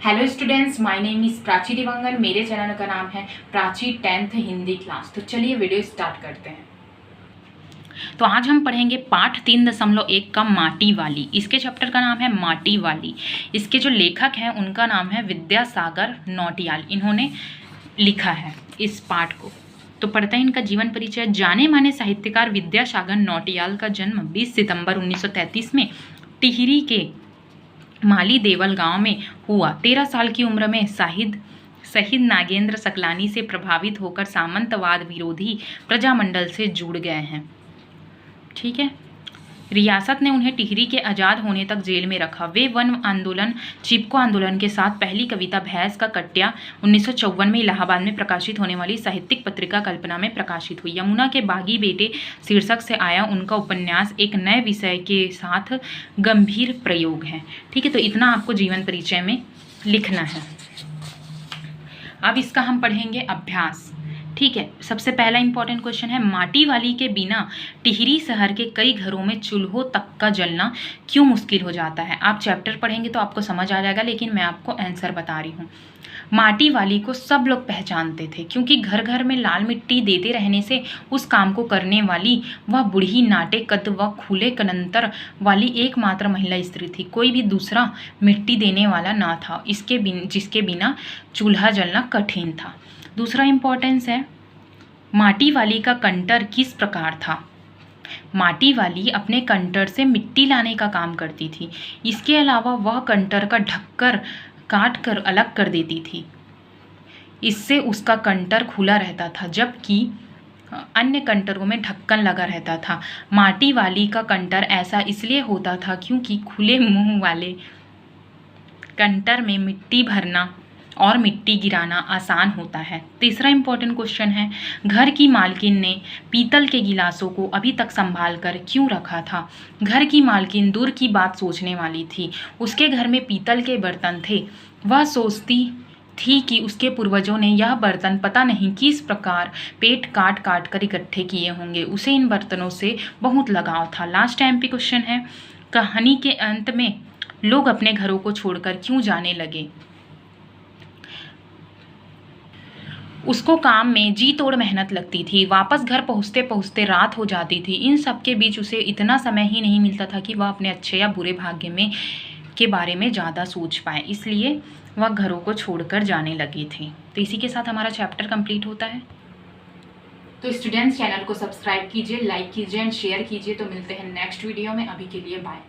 Hello students, my name is Prachi Dewangan. मेरे channel का नाम है प्राची 10th हिंदी क्लास। तो चलिए वीडियो स्टार्ट करते हैं। तो आज हम पढ़ेंगे पाठ 3.1 का माटी वाली। इसके चैप्टर का नाम है माटी वाली। इसके जो लेखक हैं उनका नाम है विद्यासागर नौटियाल। इन्होंने लिखा है इस पाठ को। तो पढ़ते हैं इनका जीवन परिचय। जाने माने साहित्यकार विद्यासागर नौटियाल का जन्म 20 सितंबर 1933 में टिहरी के माली देवल गांव में हुआ। 13 साल की उम्र में शहीद नागेंद्र सकलानी से प्रभावित होकर सामंतवाद विरोधी प्रजामंडल से जुड़ गए हैं। ठीक है। रियासत ने उन्हें टिहरी के आज़ाद होने तक जेल में रखा। वे वन आंदोलन, चिपको आंदोलन के साथ पहली कविता भैंस का कट्या 1954 में इलाहाबाद में प्रकाशित होने वाली साहित्यिक पत्रिका कल्पना में प्रकाशित हुई। यमुना के बागी बेटे शीर्षक से आया उनका उपन्यास एक नए विषय के साथ गंभीर प्रयोग है। ठीक है, तो इतना आपको जीवन परिचय में लिखना है। अब इसका हम पढ़ेंगे अभ्यास। ठीक है, सबसे पहला इंपॉर्टेंट क्वेश्चन है, माटी वाली के बिना टिहरी शहर के कई घरों में चूल्हों तक का जलना क्यों मुश्किल हो जाता है। आप चैप्टर पढ़ेंगे तो आपको समझ आ जाएगा, लेकिन मैं आपको आंसर बता रही हूँ। माटी वाली को सब लोग पहचानते थे क्योंकि घर घर में लाल मिट्टी देते रहने से उस काम को करने वाली वह बूढ़ी नाटे कद व खुले कनंतर वाली एकमात्र महिला स्त्री थी। कोई भी दूसरा मिट्टी देने वाला ना था जिसके बिना चूल्हा जलना कठिन था। दूसरा इंपॉर्टेंस है, माटी वाली का कंटर किस प्रकार था। माटी वाली अपने कंटर से मिट्टी लाने का काम करती थी। इसके अलावा वह कंटर का ढक्कर काट कर अलग कर देती थी। इससे उसका कंटर खुला रहता था, जबकि अन्य कंटरों में ढक्कन लगा रहता था। माटी वाली का कंटर ऐसा इसलिए होता था क्योंकि खुले मुंह वाले कंटर में मिट्टी भरना और मिट्टी गिराना आसान होता है। तीसरा इंपॉर्टेंट क्वेश्चन है, घर की मालकिन ने पीतल के गिलासों को अभी तक संभाल कर क्यों रखा था। घर की मालकिन दूर की बात सोचने वाली थी। उसके घर में पीतल के बर्तन थे। वह सोचती थी कि उसके पूर्वजों ने यह बर्तन पता नहीं किस प्रकार पेट काट काट कर इकट्ठे किए होंगे। उसे इन बर्तनों से बहुत लगाव था। लास्ट टाइम पे क्वेश्चन है, कहानी के अंत में लोग अपने घरों को छोड़कर क्यों जाने लगे। उसको काम में जी तोड़ मेहनत लगती थी। वापस घर पहुँचते पहुँचते रात हो जाती थी। इन सब के बीच उसे इतना समय ही नहीं मिलता था कि वह अपने अच्छे या बुरे भाग्य में के बारे में ज़्यादा सोच पाए, इसलिए वह घरों को छोड़कर जाने लगी थी। तो इसी के साथ हमारा चैप्टर कंप्लीट होता है। तो स्टूडेंट्स, चैनल को सब्सक्राइब कीजिए, लाइक कीजिए एंड शेयर कीजिए। तो मिलते हैं नेक्स्ट वीडियो में। अभी के लिए बाय।